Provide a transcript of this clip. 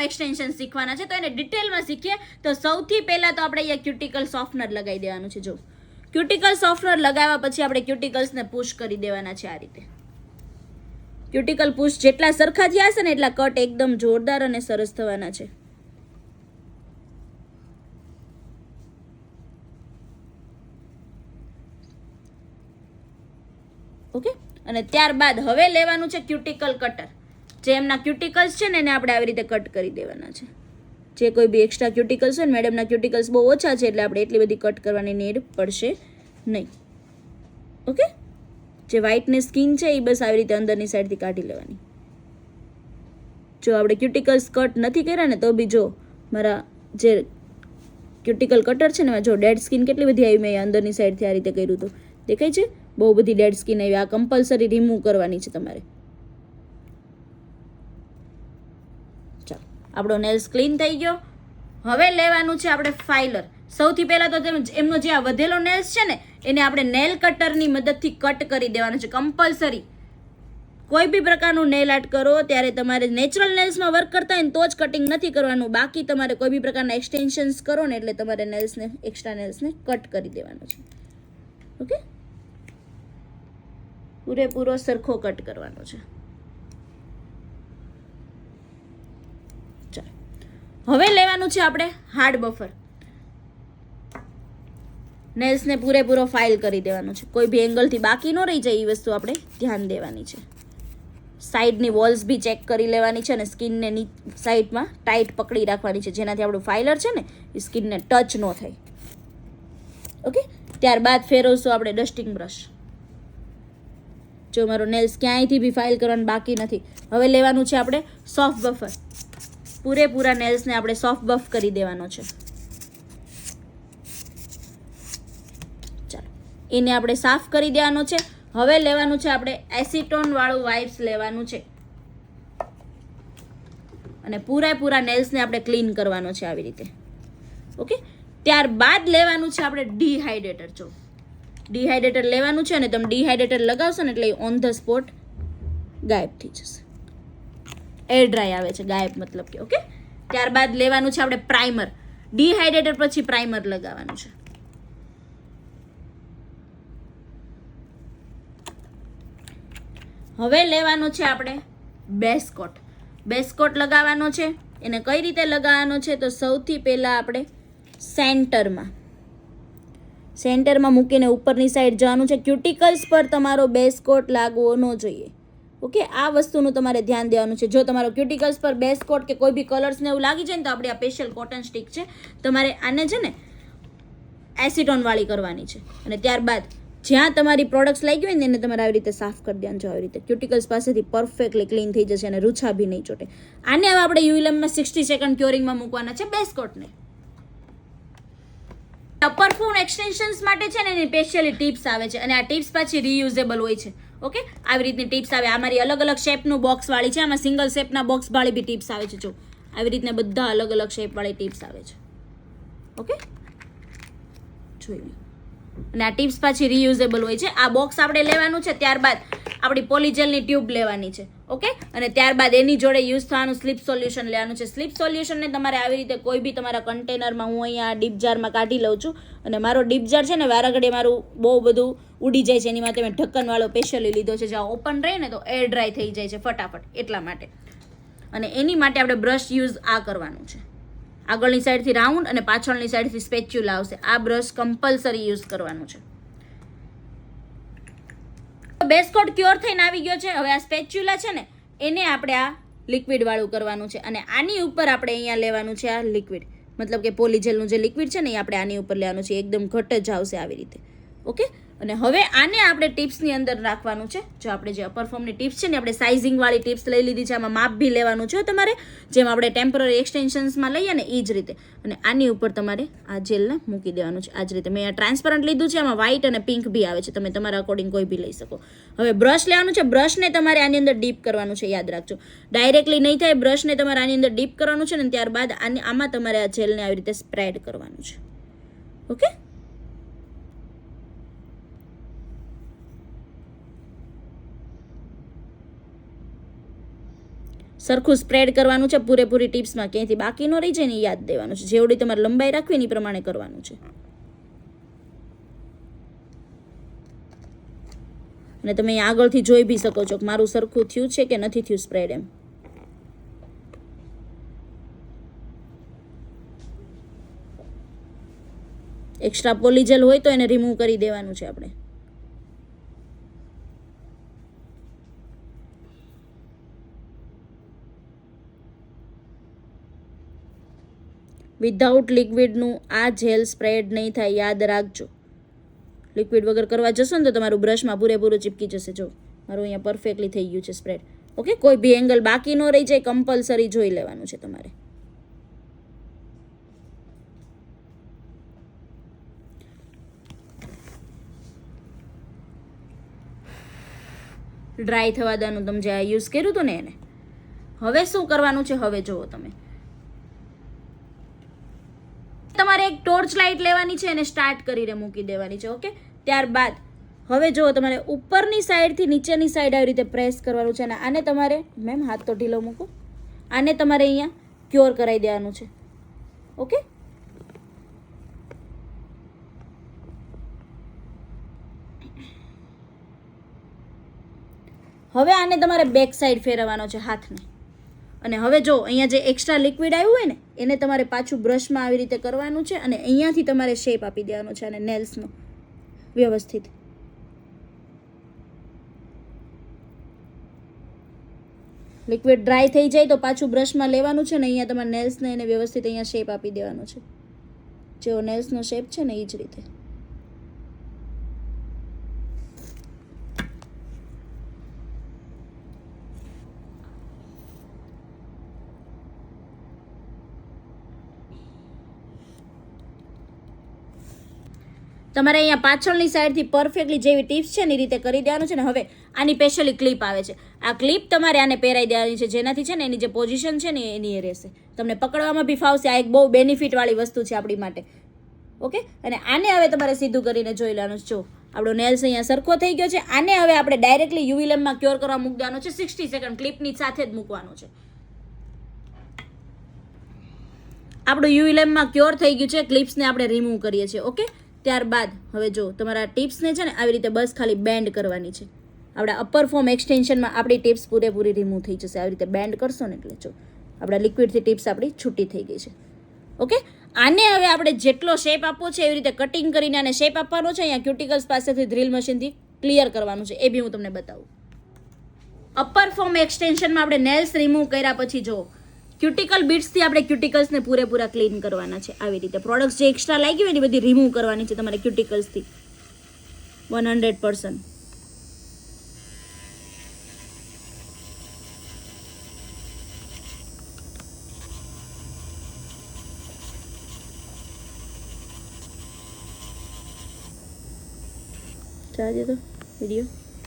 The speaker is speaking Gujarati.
એક્સટેન્શન શીખવાના છે, તો એને ડિટેલમાં શીખીએ. તો સૌથી પહેલાં તો આપણે અહીંયા ક્યુટિકલ સોફ્ટનર લગાવી દેવાનું છે. જો ક્યુટિકલ સોફ્ટનર લગાવ્યા પછી આપણે ક્યુટિકલ્સને પુશ કરી દેવાના છે આ રીતે. ક્યુટિકલ પુશ જેટલા સરખા થયા હશે ને એટલા કટ એકદમ જોરદાર અને સરસ થવાના છે. ઓકે, અને ત્યારબાદ હવે લેવાનું છે ક્યુટિકલ કટર. જે એમના ક્યુટિકલ્સ છે ને એને આપણે આવી રીતે કટ કરી દેવાના છે. જે કોઈ બી એક્સ્ટ્રા ક્યુટિકલ્સ હોય ને, મેડમના ક્યુટિકલ્સ બહુ ઓછા છે એટલે આપણે એટલી બધી કટ કરવાની નીડ પડશે નહીં. ઓકે, જે વ્હાઇટની સ્કિન છે એ બસ આવી રીતે અંદરની સાઈડથી કાઢી લેવાની. જો આપણે ક્યુટિકલ્સ કટ નથી કર્યા ને તો બી જો મારા જે ક્યુટિકલ કટર છે ને, જો ડેડ સ્કિન કેટલી બધી આવી, મેં અંદરની સાઈડથી આ રીતે કર્યું હતું, દેખાય છે? બહુ બધી ડેડ સ્કિન આવી. આ કમ્પલસરી રિમૂવ કરવાની છે તમારે. ચાલો, આપણો નેલ્સ ક્લીન થઈ ગયો. હવે લેવાનું છે આપણે ફાઇલર. સૌથી પહેલાં તો એમનો જે આ વધેલો નેલ્સ છે ને એને આપણે નેલ કટરની મદદથી કટ કરી દેવાનો છે કમ્પલસરી. કોઈ બી પ્રકારનું નેલ આર્ટ કરો ત્યારે તમારે નેચરલ નેલ્સમાં વર્ક કરતા હોય ને તો જ કટિંગ નથી કરવાનું. બાકી તમારે કોઈ બી પ્રકારના એક્સટેન્શન્સ કરો ને એટલે તમારે નેલ્સને, એક્સ્ટ્રા નેલ્સને કટ કરી દેવાનો છે. ઓકે, પૂરેપૂરો સરખો કટ કરવાનો છે. ચાલો, હવે લેવાનું છે આપણે હાર્ડ બફર. નેલ્સને પૂરેપૂરો ફાઇલ કરી દેવાનો છે. કોઈ બી એંગલથી બાકી ન રહી જાય એ વસ્તુ આપણે ધ્યાન દેવાની છે. સાઈડની વોલ્સ બી ચેક કરી લેવાની છે અને સ્કિનને સાઈડમાં ટાઈટ પકડી રાખવાની છે, જેનાથી આપણું ફાઇલર છે ને એ સ્કિનને ટચ ન થાય. ઓકે, ત્યારબાદ ફેરવશું આપણે ડસ્ટિંગ બ્રશ. જો મારો નેલ્સ ક્યાંયથી બી ફાઇલ કરવાનું બાકી નથી. હવે લેવાનું છે આપણે સોફ્ટ બફર. પૂરેપૂરા નેલ્સને આપણે સોફ્ટ બફ કરી દેવાનો છે. ચાલો, એને આપણે સાફ કરી દેવાનો છે. હવે લેવાનું છે આપણે એસીટોન વાળું વાઇપ્સ લેવાનું છે અને પૂરેપૂરા નેલ્સને આપણે ક્લીન કરવાનો છે આવી રીતે. ઓકે, ત્યારબાદ લેવાનું છે આપણે ડિહાઇડ્રેટર. જો ડિહાઇડ્રેટર લેવાનું છે અને તમે ડિહાઇડ્રેટર લગાવશો ને એટલે ઓન ધ સ્પોટ ગાયબ થઈ જશે. એર ડ્રાય આવે છે, ગાયબ મતલબ કે. ઓકે, ત્યારબાદ લેવાનું છે આપણે પ્રાઇમર. ડિહાઇડ્રેટર પછી પ્રાઇમર લગાવવાનું છે. હવે લેવાનું છે આપણે બેઝ કોટ. બેઝ કોટ લગાવવાનો છે. એને કઈ રીતે લગાવવાનો છે તો સૌથી પહેલાં આપણે સેન્ટરમાં મૂકીને ઉપરની સાઈડ જવાનું છે. ક્યુટિકલ્સ પર તમારો બેઝ કોટ લાગવો ન જોઈએ. ઓકે, આ વસ્તુનું તમારે ધ્યાન દેવાનું છે. જો તમારો ક્યુટિકલ્સ પર બેઝ કોટ કે કોઈ બી કલર્સને એવું લાગી જાય ને તો આપણી આ સ્પેશિયલ કોટન સ્ટીક છે, તમારે આને છે ને એસીટોન વાળી કરવાની છે. અને ત્યારબાદ જ્યાં તમારી પ્રોડક્ટ્સ લાગી હોય ને એને તમારે આવી રીતે સાફ કરી દેવાનું છે. આવી રીતે ક્યુટિકલ્સ પાસેથી પરફેક્ટલી ક્લીન થઈ જશે અને રૂછા બી નહીં ચોટે. આને હવે આપણે યુએલએમમાં 60 સેકન્ડ ક્યોરિંગમાં મૂકવાના છે બેઝ કોટને. અપર ફોન એક્સટેન્શન્સ માટે છે ને એની સ્પેશિયલી ટિપ્સ આવે છે અને આ ટિપ્સ પાછી રીયુઝેબલ હોય છે. ઓકે, આવી રીતની ટિપ્સ આવે. આ મારી અલગ અલગ શેપનું બોક્સ વાળી છે. આમાં સિંગલ શેપના બોક્સ વાળી બી ટિપ્સ આવે છે. જો આવી રીતના બધા અલગ અલગ શેપ વાળી ટિપ્સ આવે છે. ઓકે, જોઈ લો. અને આ ટિપ્સ પાછી રીયુઝેબલ હોય છે. આ બોક્સ આપણે લેવાનું છે. ત્યારબાદ આપણી પોલીજેલની ટ્યુબ લેવાની છે. ઓકે, અને ત્યારબાદ એની જોડે યુઝ થવાનું સ્લીપ સોલ્યુશન લેવાનું છે. સ્લીપ સોલ્યુશનને તમારે આવી રીતે કોઈ બી તમારા કન્ટેનરમાં, હું અહીંયા ડીપ જારમાં કાઢી લઉં છું અને મારો ડીપ જાર છે ને વારાઘડીએ મારું બહુ બધું ઉડી જાય છે. એની માટે મેં ઢક્કનવાળો સ્પેશિયલી લીધો છે. જ્યાં ઓપન રહે ને તો એર ડ્રાય થઈ જાય છે ફટાફટ, એટલા માટે. અને એની માટે આપણે બ્રશ યુઝ આ કરવાનું છે. આગળની સાઈડથી રાઉન્ડ અને પાછળની સાઈડથી સ્પેચ્યુલા આવશે. આ બ્રશ કમ્પલસરી યુઝ કરવાનું છે. બેઝ કોટ ક્યોર થઈને આવી ગયો છે. હવે આ સ્પેચ્યુલા છે ને એને આપણે આ લિક્વિડ વાળું કરવાનું છે અને આની ઉપર આપણે અહીંયા લેવાનું છે આ લિક્વિડ, મતલબ કે પોલીજેલનું જે લિક્વિડ છે ને એ આપણે આની ઉપર લેવાનું છે. એકદમ ઘટ જ આવશે આવી રીતે. ઓકે, અને હવે આને આપણે ટિપ્સની અંદર રાખવાનું છે. જો આપણે જે અપર ફોર્મની ટિપ્સ છે ને આપણે સાઇઝિંગ વાળી ટિપ્સ લઈ લીધી છે. આમાં માપ બી લેવાનું છે તમારે, જેમ આપણે ટેમ્પરરી એક્સટેન્શન્સમાં લઈએ ને એ જ રીતે. અને આની ઉપર તમારે આ જેલને મૂકી દેવાનું છે આ જ રીતે. મેં આ ટ્રાન્સપરન્ટ લીધું છે. આમાં વ્હાઇટ અને પિંક બી આવે છે. તમે તમારા અકોર્ડિંગ કોઈ બી લઈ શકો. હવે બ્રશ લેવાનું છે. બ્રશને તમારે આની અંદર ડીપ કરવાનું છે, યાદ રાખજો. ડાયરેક્ટલી નહીં થાય. બ્રશને તમારે આની અંદર ડીપ કરવાનું છે ને ત્યારબાદ આમાં તમારે આ જેલને આવી રીતે સ્પ્રેડ કરવાનું છે. ઓકે, સરખું સ્પ્રેડ કરવાનું છે પૂરેપૂરી ટિપ્સમાં, ક્યાંયથી બાકી ન રહી જાય ને યાદ દેવાનું છે. જેવડી તમારે લંબાઈ રાખવી ને એ પ્રમાણે કરવાનું છે. અને તમે અહીં આગળથી જોઈ બી શકો છો કે મારું સરખું થયું છે કે નથી થયું સ્પ્રેડ એમ. એક્સ્ટ્રા પોલીજેલ હોય તો એને રિમૂવ કરી દેવાનું છે આપણે. વિધાઉટ લિક્વિડનું આ જેલ સ્પ્રેડ નહીં થાય, યાદ રાખજો. લિક્વિડ વગર કરવા જશો ને તો તમારું બ્રશમાં પૂરેપૂરું ચીપકી જશે. જો મારું અહીંયા પરફેક્ટલી થઈ ગયું છે સ્પ્રેડ. ઓકે, કોઈ બી એંગલ બાકી ન રહી જાય, કમ્પલસરી જોઈ લેવાનું છે તમારે. ડ્રાય થવા દેવાનું તમે જે આ યુઝ કર્યું હતું ને એને. હવે શું કરવાનું છે, હવે જુઓ તમે. તમારે એક ટોર્ચ લાઇટ લેવાની છે અને સ્ટાર્ટ કરીને મૂકી દેવાની છે. ઓકે, ત્યારબાદ હવે જુઓ તમારે ઉપરની સાઈડથી નીચેની સાઈડ આવી રીતે પ્રેસ કરવાનું છે. અને આને તમારે, મેમ હાથ તો ઢીલો મૂકો, આને તમારે અહીંયા ક્યોર કરાવી દેવાનું છે. ઓકે, હવે આને તમારે બેક સાઈડ ફેરવવાનો છે હાથને. અને હવે જો અહીંયા જે એક્સ્ટ્રા લિક્વિડ આવ્યું હોય ને એને તમારે પાછું બ્રશમાં આવી રીતે કરવાનું છે અને અહીંયાથી તમારે શેપ આપી દેવાનો છે અને નેલ્સનો વ્યવસ્થિત. લિક્વિડ ડ્રાય થઈ જાય તો પાછું બ્રશમાં લેવાનું છે ને અહીંયા તમારે નેલ્સને એને વ્યવસ્થિત અહીંયા શેપ આપી દેવાનો છે. જેવો નેલ્સનો શેપ છે ને એ જ રીતે. તમારે અહીંયા પાછળની સાઈડથી પરફેક્ટલી જેવી ટિપ્સ છે ને એ રીતે કરી દેવાનું છે. ને હવે આની સ્પેશિયલી ક્લિપ આવે છે. આ ક્લિપ તમારે આને પહેરાવી દેવાની છે, જેનાથી છે ને એની જે પોઝિશન છે ને એની એ રહેશે. તમને પકડવામાં બી ફાવશે. આ એક બહુ બેનિફિટવાળી વસ્તુ છે આપણી માટે. ઓકે, અને આને હવે તમારે સીધું કરીને જોઈ લેવાનું. જો આપણો નેલ્સ અહીંયા સરખો થઈ ગયો છે. આને હવે આપણે ડાયરેક્ટલી યુવી લેમ્પમાં ક્યોર કરવા મૂકી દેવાનો છે. 60 સેકન્ડ ક્લિપની સાથે જ મૂકવાનું છે. આપણું યુવી લેમ્પમાં ક્યોર થઈ ગયું છે. ક્લિપ્સને આપણે રિમૂવ કરીએ છીએ. ઓકે, ત્યારબાદ હવે જો તમારા ટિપ્સને છે ને આવી રીતે બસ ખાલી બેન્ડ કરવાની છે. આપણા અપર ફોર્મ એક્સટેન્શનમાં આપણી ટિપ્સ પૂરેપૂરી રિમૂવ થઈ જશે. આવી રીતે બેન્ડ કરશો ને એટલે જો આપણા લિક્વિડથી ટિપ્સ આપણી છૂટી થઈ ગઈ છે. ઓકે, આને હવે આપણે જેટલો શેપ આપવો છે એવી રીતે કટિંગ કરીને આને શેપ આપવાનો છે. અહીંયા ક્યુટિકલ્સ પાસેથી ડ્રીલ મશીનથી ક્લિયર કરવાનું છે. એ બી હું તમને બતાવું. અપર ફોર્મ એક્સટેન્શનમાં આપણે નેલ્સ રિમૂવ કર્યા પછી જો ક્યુટિકલ બીટ્સથી આપણે ક્યુટિકલ્સને પૂરેપૂરા ક્લીન કરવાના છે. આવી રીતે પ્રોડક્ટ્સ જે એક્સ્ટ્રા લાગી હોય ને બધી રિમૂવ કરવાની છે તમારે ક્યુટિકલ્સથી 100%. ચાલે તો વિડીયો